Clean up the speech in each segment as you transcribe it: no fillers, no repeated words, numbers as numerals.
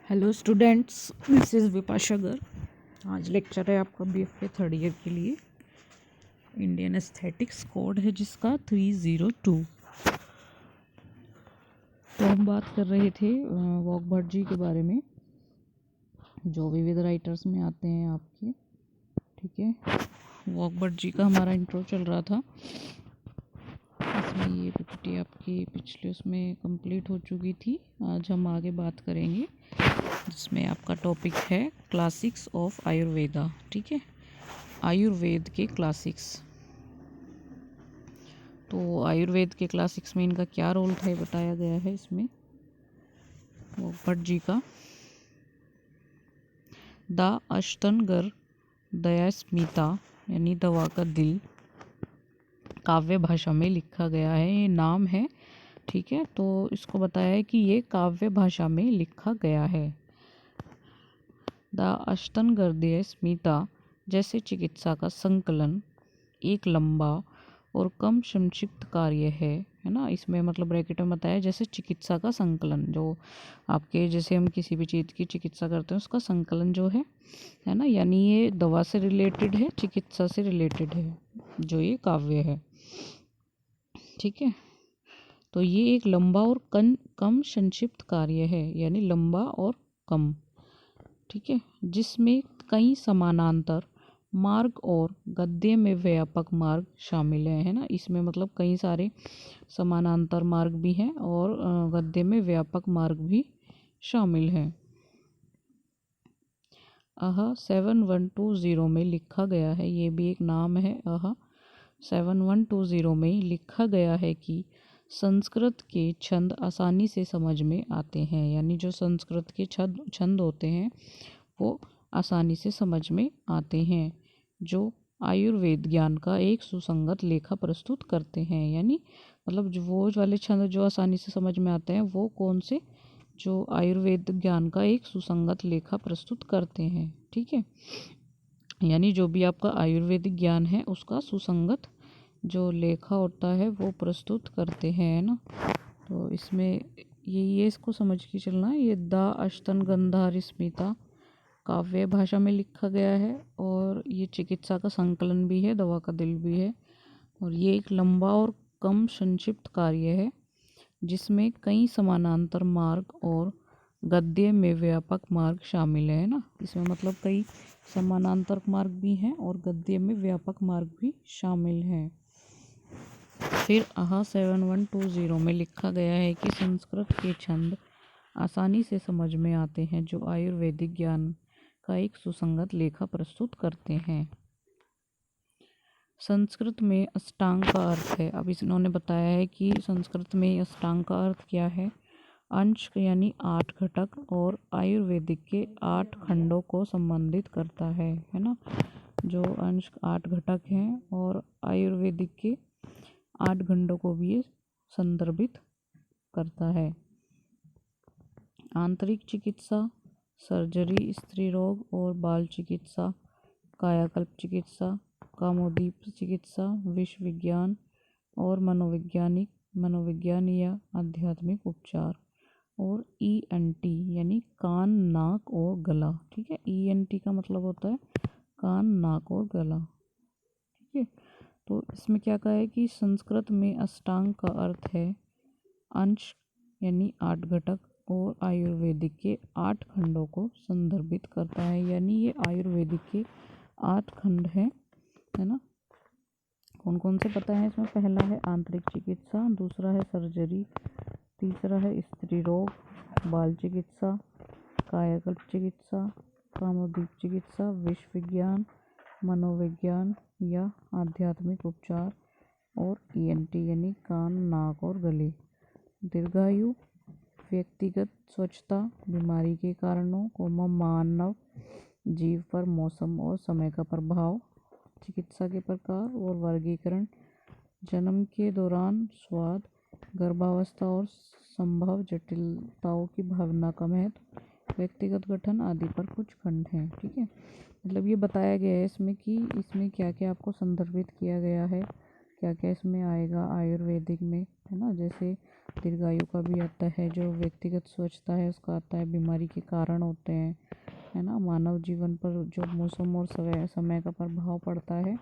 Hello students, this is Vipasha Gar. आज lecture है आपका बीएफए थर्ड ईयर के लिए। इंडियन एस्थेटिक्स कोड है जिसका 302। तो हम बात कर रहे थे वॉकबर्ड जी के बारे में, जो विविध राइटर्स में आते हैं आपके। ठीक है, वॉकबर्ड जी का हमारा इंट्रो चल रहा था। इसमें ये पीपीटी आपकी पिछले उसमें कंप्लीट हो चुकी थी। आज हम आगे बात करेंगे जिसमें आपका टॉपिक है क्लासिक्स ऑफ आयुर्वेदा। ठीक है, आयुर्वेद के क्लासिक्स। तो आयुर्वेद के क्लासिक्स में इनका क्या रोल था ये बताया गया है इसमें वॉकबर्ड जी का। द अष्टनगर दयास्मिता यानी दवा का दिल काव्य भाषा में लिखा गया है। ये नाम है, ठीक है। तो इसको बताया है कि ये काव्य भाषा में लिखा गया है। द अष्टनगर्दीय स्मिता जैसे चिकित्सा का संकलन एक लंबा और कम संक्षिप्त कार्य है ना। इसमें मतलब ब्रैकेट में बताया जैसे चिकित्सा का संकलन, जो आपके जैसे हम किसी भी चीज़ की चिकित्सा करते हैं उसका संकलन जो है ना, यानी ये दवा से रिलेटेड है, चिकित्सा से रिलेटेड है जो ये काव्य है। ठीक है, तो ये एक लंबा और कम संक्षिप्त कार्य है, यानी लंबा और कम। ठीक है, जिसमें कई समानांतर मार्ग और गद्य में व्यापक मार्ग शामिल है ना। इसमें मतलब कई सारे समानांतर मार्ग भी हैं और गद्य में व्यापक मार्ग भी शामिल हैं। 7120 में लिखा गया है, ये भी एक नाम है। 7120 में लिखा गया है कि संस्कृत के छंद आसानी से समझ में आते हैं, यानी जो संस्कृत के छंद होते हैं वो आसानी से समझ में आते हैं, जो आयुर्वेद ज्ञान का एक सुसंगत लेखा प्रस्तुत करते हैं। यानी मतलब जो वो वाले छंद जो आसानी से समझ में आते हैं वो कौन से, जो आयुर्वेद ज्ञान का एक सुसंगत लेखा प्रस्तुत करते हैं। ठीक है, यानी जो भी आपका आयुर्वेदिक ज्ञान है उसका सुसंगत जो लेखा होता है वो प्रस्तुत करते हैं, है ना। तो इसमें ये इसको समझ के चलना है। ये द अष्टन गंधार स्मिता काव्य भाषा में लिखा गया है और ये चिकित्सा का संकलन भी है, दवा का दिल भी है। और ये एक लंबा और कम संक्षिप्त कार्य है जिसमें कई समानांतर मार्ग और गद्य में व्यापक मार्ग शामिल है ना। इसमें मतलब कई समानांतर मार्ग भी हैं और गद्य में व्यापक मार्ग भी शामिल हैं। फिर 7120 में लिखा गया है कि संस्कृत के छंद आसानी से समझ में आते हैं, जो आयुर्वेदिक ज्ञान का एक सुसंगत लेखा प्रस्तुत करते हैं। संस्कृत में अष्टांग का अर्थ है। अब इन्होंने बताया है कि संस्कृत में अष्टांग का अर्थ क्या है। अंश यानी 8 घटक और आयुर्वेदिक के 8 खंडों को संबंधित करता है ना। जो अंश 8 घटक हैं और आयुर्वेदिक के 8 खंडों को भी ये संदर्भित करता है। आंतरिक चिकित्सा, सर्जरी, स्त्री रोग और बाल चिकित्सा, कायाकल्प चिकित्सा, कामोद्दीप चिकित्सा, विश्व विज्ञान और मनोविज्ञान या आध्यात्मिक उपचार, और ENT यानी कान, नाक और गला। ठीक है, ENT का मतलब होता है कान, नाक और गला। ठीक है, तो इसमें क्या कहा है कि संस्कृत में अष्टांग का अर्थ है अंश यानी 8 घटक और आयुर्वेदिक के 8 खंडों को संदर्भित करता है। यानी ये आयुर्वेदिक के 8 खंड हैं, है ना। कौन कौन से पता है इसमें? पहला है आंतरिक चिकित्सा, दूसरा है सर्जरी, तीसरा है स्त्री रोग, बाल चिकित्सा, कायाकल्प चिकित्सा, कामोद्दीप चिकित्सा, विश्व विज्ञान, मनोविज्ञान या आध्यात्मिक उपचार, और ENT यानी कान, नाक और गले। दीर्घायु, व्यक्तिगत स्वच्छता, बीमारी के कारणों को मानव जीव पर मौसम और समय का प्रभाव, चिकित्सा के प्रकार और वर्गीकरण, जन्म के दौरान स्वाद, गर्भावस्था और संभव जटिलताओं की भावना का महत्व, व्यक्तिगत गठन आदि पर कुछ खंड हैं। ठीक है, मतलब ये बताया गया है इसमें कि इसमें क्या क्या आपको संदर्भित किया गया है, क्या क्या इसमें आएगा आयुर्वेदिक में, है ना। जैसे दीर्घायु का भी आता है, जो व्यक्तिगत स्वच्छता है उसका आता है, बीमारी के कारण होते हैं, है ना, मानव जीवन पर जो मौसम और समय का प्रभाव पड़ता है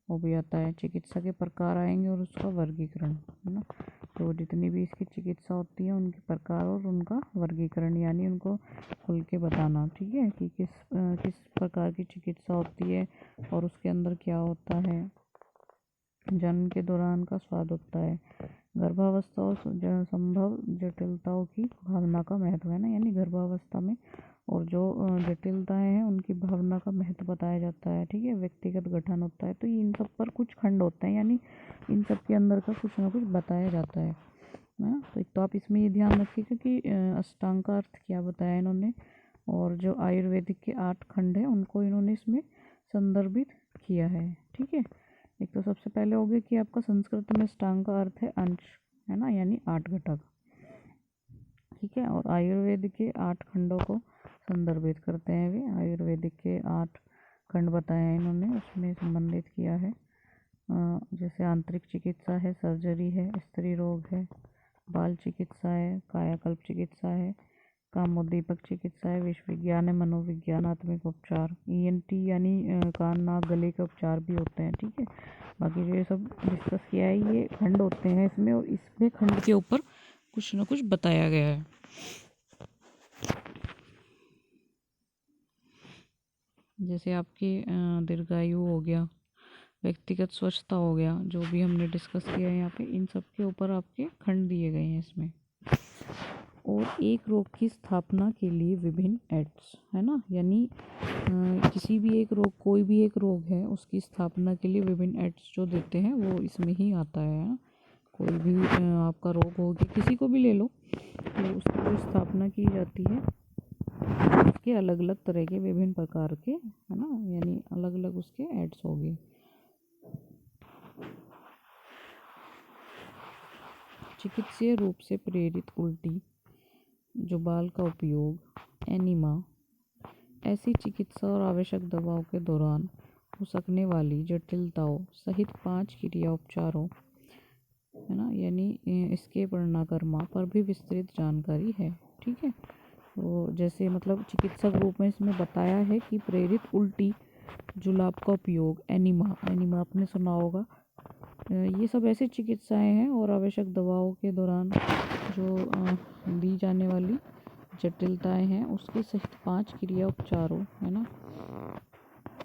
वो भी आता है। चिकित्सा के प्रकार आएंगे और उसका वर्गीकरण, है ना। तो जितनी भी इसकी चिकित्सा होती है उनके प्रकार और उनका वर्गीकरण, यानी उनको खुल के बताना, ठीक है, कि किस प्रकार की चिकित्सा होती है और उसके अंदर क्या होता है। जन्म के दौरान का स्वाद होता है, गर्भावस्था और संभव जटिलताओं की भावना का महत्व, है ना, यानी गर्भावस्था में और जो जटिलताएं हैं उनकी भावना का महत्व बताया जाता है, ठीक है। व्यक्तिगत गठन होता है, तो इन सब पर कुछ खंड होते हैं, यानी इन सब के अंदर का कुछ ना कुछ बताया जाता है ना। तो एक तो आप इसमें ये ध्यान रखिएगा कि अष्टांग का अर्थ क्या बताया इन्होंने, और जो आयुर्वेदिक के 8 खंड हैं उनको इन्होंने इसमें संदर्भित किया है, ठीक है। एक तो सबसे पहले हो गया कि आपका संस्कृत में अष्टांग का अर्थ है अंश, है ना, यानी 8 घटक, ठीक है। और आयुर्वेद के 8 खंडों को संदर्भित करते हैं वे। आयुर्वेदिक के 8 खंड बताए हैं इन्होंने, उसमें संबंधित किया है। जैसे आंतरिक चिकित्सा है, सर्जरी है, स्त्री रोग है, बाल चिकित्सा है, कायाकल्प चिकित्सा है, कामोद्दीपक चिकित्सा है, विश्व विज्ञान है, मनोविज्ञान, आत्मिक उपचार, ईएनटी यानी कान नाक गले के उपचार भी होते हैं, ठीक है। बाकी जो ये सब डिस्कस किया है ये खंड होते हैं इसमें, और इसमें खंड के ऊपर कुछ ना कुछ बताया गया है। जैसे आपकी दीर्घायु हो गया, व्यक्तिगत स्वच्छता हो गया, जो भी हमने डिस्कस किया है यहाँ पे, इन सब के ऊपर आपके खंड दिए गए हैं इसमें। और एक रोग की स्थापना के लिए विभिन्न एक्ट्स, है ना, यानी किसी भी एक रोग, कोई भी एक रोग है उसकी स्थापना के लिए विभिन्न एक्ट्स जो देते हैं वो इसमें ही आता है। कोई भी आपका रोग हो गया, किसी को भी ले लो, तो उसकी जो स्थापना की जाती है उसके अलग अलग तरह के विभिन्न प्रकार के, है ना, यानी अलग अलग उसके एक्ट्स हो गए। चिकित्सीय रूप से प्रेरित उल्टी, जुबाल का उपयोग, एनीमा, ऐसी चिकित्सा और आवश्यक दवाओं के दौरान हो सकने वाली जटिलताओं सहित 5 क्रिया उपचारों, है ना, यानी इसके परिणाकर्मा पर भी विस्तृत जानकारी है, ठीक है। तो जैसे मतलब चिकित्सक रूप में इसमें बताया है कि प्रेरित उल्टी, जुलाब का उपयोग, एनीमा, एनीमा आपने सुना होगा, ये सब ऐसी चिकित्साएं हैं और आवश्यक दवाओं के दौरान जो दी जाने वाली जटिलताएं हैं उसके सहित 5 क्रिया उपचारों, है ना,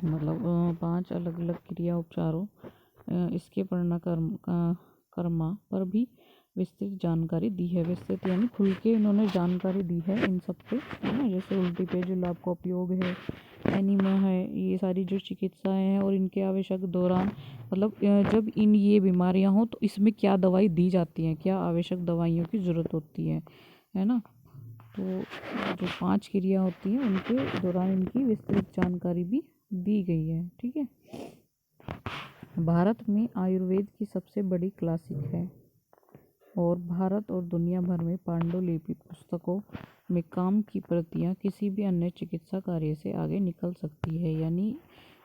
मतलब 5 अलग अलग क्रिया उपचारों, इसके कर्मा पर भी विस्तृत जानकारी दी है। विस्तृत यानी खुल के इन्होंने जानकारी दी है इन सब पे, है ना। जैसे उल्टी पे जुलाब का उपयोग है, एनीमा है, ये सारी जो चिकित्साएं हैं और इनके आवश्यक दौरान, मतलब जब ये बीमारियां हो तो इसमें क्या दवाई दी जाती है, क्या आवश्यक दवाइयों की ज़रूरत होती है ना। तो जो 5 क्रिया होती हैं उनके दौरान इनकी विस्तृत जानकारी भी दी गई है, ठीक है। भारत में आयुर्वेद की सबसे बड़ी क्लासिक है और भारत और दुनिया भर में पांडुलिपि पुस्तकों में काम की प्रतियां किसी भी अन्य चिकित्सा कार्य से आगे निकल सकती है, यानी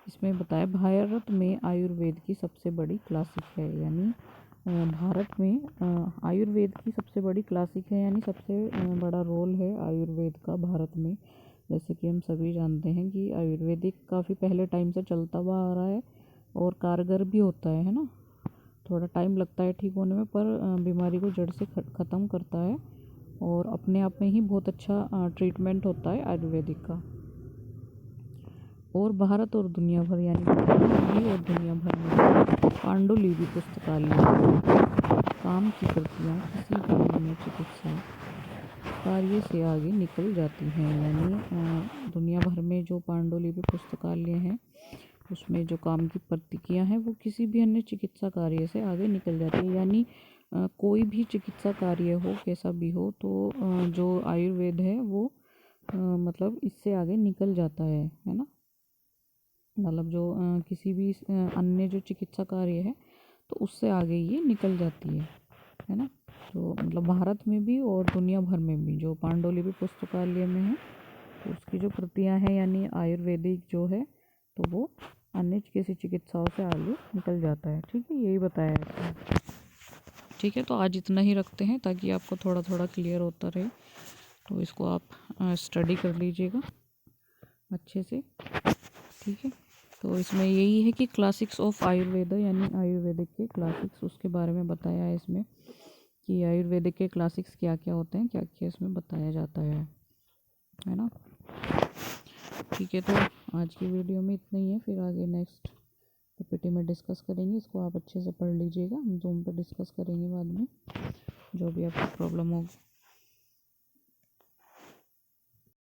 इसमें बताया भारत में आयुर्वेद की सबसे बड़ी क्लासिक है, यानी भारत में आयुर्वेद की सबसे बड़ी क्लासिक है, यानी सबसे बड़ा रोल है आयुर्वेद का भारत में। जैसे कि हम सभी जानते हैं कि आयुर्वेदिक काफ़ी पहले टाइम से चलता हुआ आ रहा है और कारगर भी होता है ना। थोड़ा टाइम लगता है ठीक होने में, पर बीमारी को जड़ से ख़त्म करता है और अपने आप में ही बहुत अच्छा ट्रीटमेंट होता है आयुर्वेदिक का। और भारत और दुनिया भर, यानी भी और दुनिया भर में पांडुलिपि पुस्तकालय काम की प्रतियां किसी भी अन्य चिकित्सा कार्य से आगे निकल जाती हैं, यानी दुनिया भर में जो पांडुलिपि पुस्तकालय हैं उसमें जो काम की प्रतिक्रिया हैं वो किसी भी अन्य चिकित्सा कार्य से आगे निकल जाती है, यानी कोई भी चिकित्सा कार्य हो कैसा भी हो, तो जो आयुर्वेद है वो मतलब इससे आगे निकल जाता है ना। मतलब जो किसी भी अन्य जो चिकित्सा कार्य है तो उससे आगे ये निकल जाती है ना। तो मतलब भारत में भी और दुनिया भर में भी जो पांडुलिपि पुस्तकालय में है तो उसकी जो प्रतियां हैं यानी आयुर्वेदिक जो है तो वो अन्य किसी चिकित्साओं से आगे निकल जाता है, ठीक है, यही बताया है। ठीक है, तो आज इतना ही रखते हैं ताकि आपको थोड़ा थोड़ा क्लियर होता रहे। तो इसको आप स्टडी कर लीजिएगा अच्छे से। ठीक है, तो इसमें यही है कि क्लासिक्स ऑफ आयुर्वेदा यानी आयुर्वेदिक के क्लासिक्स, उसके बारे में बताया है इसमें कि आयुर्वेदिक के क्लासिक्स क्या क्या होते हैं, क्या क्या इसमें बताया जाता है ना। ठीक है, तो आज की वीडियो में इतना ही है, फिर आगे नेक्स्ट पीपीटी में डिस्कस करेंगे। इसको आप अच्छे से पढ़ लीजिएगा, हम जूम पर डिस्कस करेंगे बाद में जो भी आपको प्रॉब्लम हो।